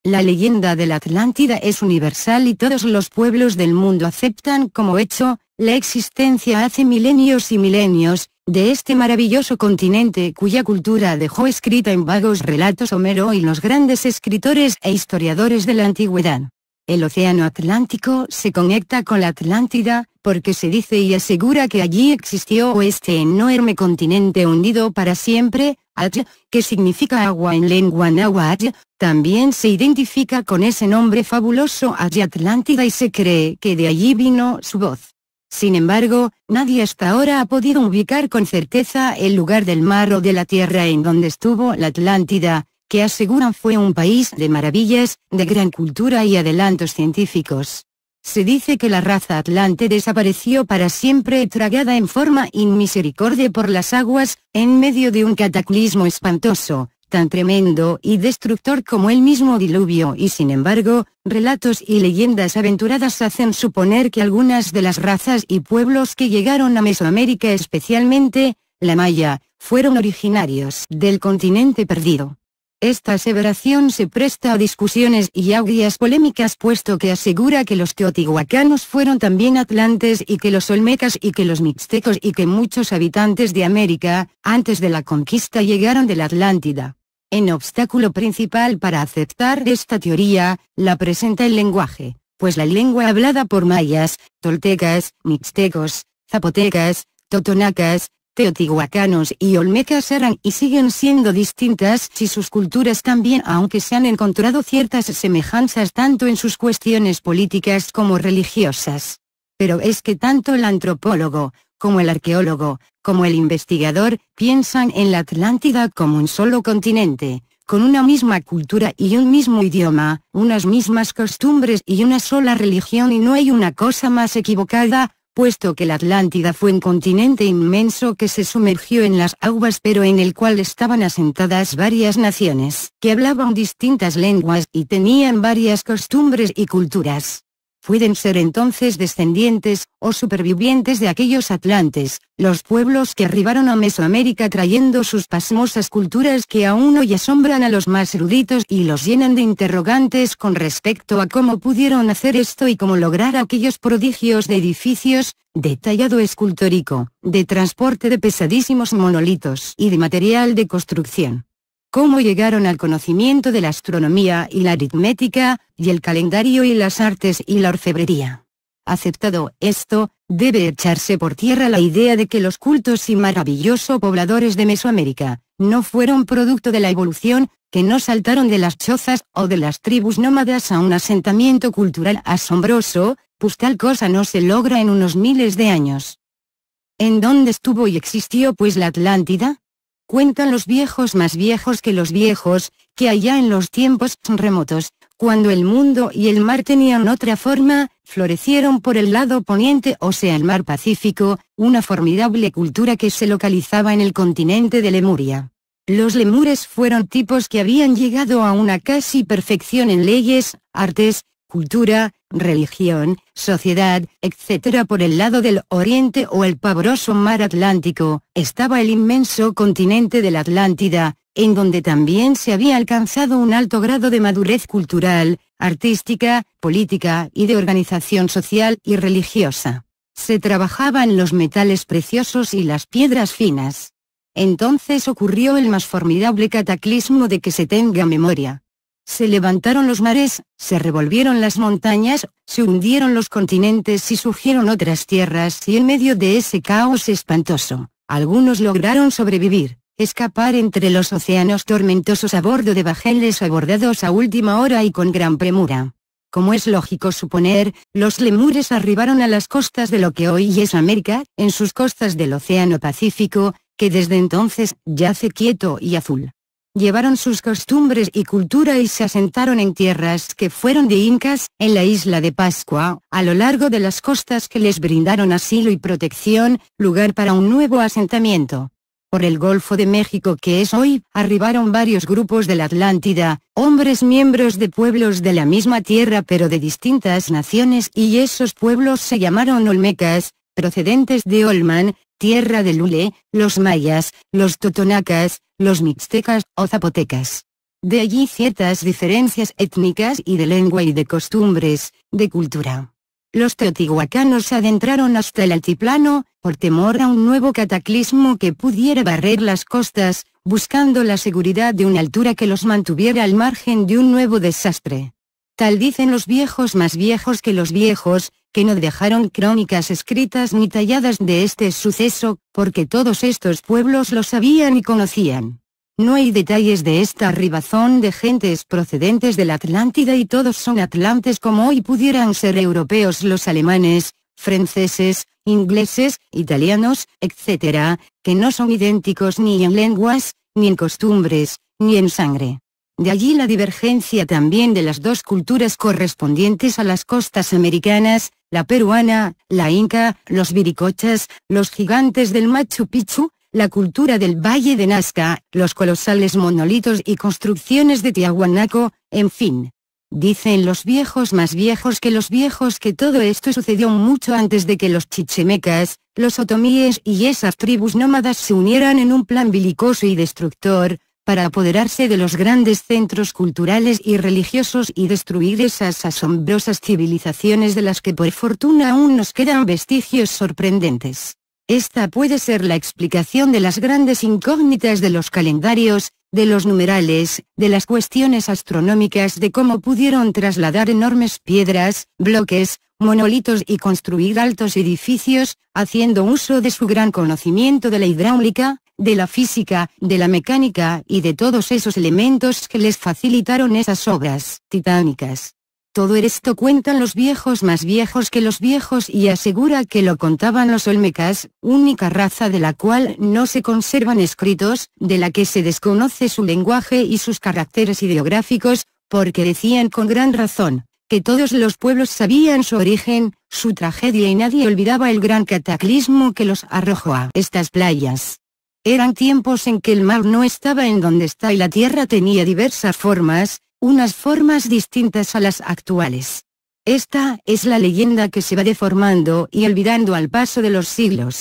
La leyenda de la Atlántida es universal y todos los pueblos del mundo aceptan como hecho la existencia hace milenios y milenios de este maravilloso continente cuya cultura dejó escrita en vagos relatos Homero y los grandes escritores e historiadores de la antigüedad. El océano Atlántico se conecta con la Atlántida, porque se dice y asegura que allí existió este enorme continente hundido para siempre, Aj, que significa agua en lengua náhuatl. También se identifica con ese nombre fabuloso Aj Atlántida y se cree que de allí vino su voz. Sin embargo, nadie hasta ahora ha podido ubicar con certeza el lugar del mar o de la tierra en donde estuvo la Atlántida, que aseguran fue un país de maravillas, de gran cultura y adelantos científicos. Se dice que la raza atlante desapareció para siempre tragada en forma inmisericordia por las aguas, en medio de un cataclismo espantoso, tan tremendo y destructor como el mismo diluvio, y sin embargo, relatos y leyendas aventuradas hacen suponer que algunas de las razas y pueblos que llegaron a Mesoamérica, especialmente la maya, fueron originarios del continente perdido. Esta aseveración se presta a discusiones y agrias polémicas, puesto que asegura que los teotihuacanos fueron también atlantes y que los olmecas y que los mixtecos y que muchos habitantes de América, antes de la conquista, llegaron de la Atlántida. El obstáculo principal para aceptar esta teoría la presenta el lenguaje, pues la lengua hablada por mayas, toltecas, mixtecos, zapotecas, totonacas, teotihuacanos y olmecas eran y siguen siendo distintas y sus culturas también, aunque se han encontrado ciertas semejanzas tanto en sus cuestiones políticas como religiosas. Pero es que tanto el antropólogo, como el arqueólogo, como el investigador, piensan en la Atlántida como un solo continente, con una misma cultura y un mismo idioma, unas mismas costumbres y una sola religión, y no hay una cosa más equivocada, puesto que la Atlántida fue un continente inmenso que se sumergió en las aguas, pero en el cual estaban asentadas varias naciones, que hablaban distintas lenguas y tenían varias costumbres y culturas. Pueden ser entonces descendientes o supervivientes de aquellos atlantes, los pueblos que arribaron a Mesoamérica trayendo sus pasmosas culturas que aún hoy asombran a los más eruditos y los llenan de interrogantes con respecto a cómo pudieron hacer esto y cómo lograr aquellos prodigios de edificios, de tallado escultórico, de transporte de pesadísimos monolitos y de material de construcción. Cómo llegaron al conocimiento de la astronomía y la aritmética, y el calendario y las artes y la orfebrería. Aceptado esto, debe echarse por tierra la idea de que los cultos y maravillosos pobladores de Mesoamérica no fueron producto de la evolución, que no saltaron de las chozas o de las tribus nómadas a un asentamiento cultural asombroso, pues tal cosa no se logra en unos miles de años. ¿En dónde estuvo y existió pues la Atlántida? Cuentan los viejos más viejos que los viejos, que allá en los tiempos remotos, cuando el mundo y el mar tenían otra forma, florecieron por el lado poniente, o sea el mar Pacífico, una formidable cultura que se localizaba en el continente de Lemuria. Los lemures fueron tipos que habían llegado a una casi perfección en leyes, artes, cultura, religión, sociedad, etc. Por el lado del oriente o el pavoroso mar Atlántico, estaba el inmenso continente de la Atlántida, en donde también se había alcanzado un alto grado de madurez cultural, artística, política y de organización social y religiosa. Se trabajaba en los metales preciosos y las piedras finas. Entonces ocurrió el más formidable cataclismo de que se tenga memoria. Se levantaron los mares, se revolvieron las montañas, se hundieron los continentes y surgieron otras tierras, y en medio de ese caos espantoso, algunos lograron sobrevivir, escapar entre los océanos tormentosos a bordo de bajeles abordados a última hora y con gran premura. Como es lógico suponer, los lemures arribaron a las costas de lo que hoy es América, en sus costas del Océano Pacífico, que desde entonces yace quieto y azul. Llevaron sus costumbres y cultura y se asentaron en tierras que fueron de incas, en la isla de Pascua, a lo largo de las costas que les brindaron asilo y protección, lugar para un nuevo asentamiento. Por el Golfo de México que es hoy, arribaron varios grupos de la Atlántida, hombres miembros de pueblos de la misma tierra pero de distintas naciones, y esos pueblos se llamaron olmecas, procedentes de Olman, tierra de Lule, los mayas, los totonacas, los mixtecas o zapotecas. De allí ciertas diferencias étnicas y de lengua y de costumbres, de cultura. Los teotihuacanos se adentraron hasta el altiplano, por temor a un nuevo cataclismo que pudiera barrer las costas, buscando la seguridad de una altura que los mantuviera al margen de un nuevo desastre. Tal dicen los viejos más viejos que los viejos, que no dejaron crónicas escritas ni talladas de este suceso, porque todos estos pueblos lo sabían y conocían. No hay detalles de esta arribazón de gentes procedentes de la Atlántida y todos son atlantes como hoy pudieran ser europeos los alemanes, franceses, ingleses, italianos, etc., que no son idénticos ni en lenguas, ni en costumbres, ni en sangre. De allí la divergencia también de las dos culturas correspondientes a las costas americanas, la peruana, la inca, los viricochas, los gigantes del Machu Picchu, la cultura del Valle de Nazca, los colosales monolitos y construcciones de Tiahuanaco, en fin. Dicen los viejos más viejos que todo esto sucedió mucho antes de que los chichimecas, los otomíes y esas tribus nómadas se unieran en un plan belicoso y destructor, para apoderarse de los grandes centros culturales y religiosos y destruir esas asombrosas civilizaciones de las que por fortuna aún nos quedan vestigios sorprendentes. Esta puede ser la explicación de las grandes incógnitas de los calendarios, de los numerales, de las cuestiones astronómicas, de cómo pudieron trasladar enormes piedras, bloques, monolitos y construir altos edificios, haciendo uso de su gran conocimiento de la hidráulica, de la física, de la mecánica y de todos esos elementos que les facilitaron esas obras titánicas. Todo esto cuentan los viejos más viejos que los viejos y asegura que lo contaban los olmecas, única raza de la cual no se conservan escritos, de la que se desconoce su lenguaje y sus caracteres ideográficos, porque decían con gran razón, que todos los pueblos sabían su origen, su tragedia y nadie olvidaba el gran cataclismo que los arrojó a estas playas. Eran tiempos en que el mar no estaba en donde está y la tierra tenía diversas formas, unas formas distintas a las actuales. Esta es la leyenda que se va deformando y olvidando al paso de los siglos.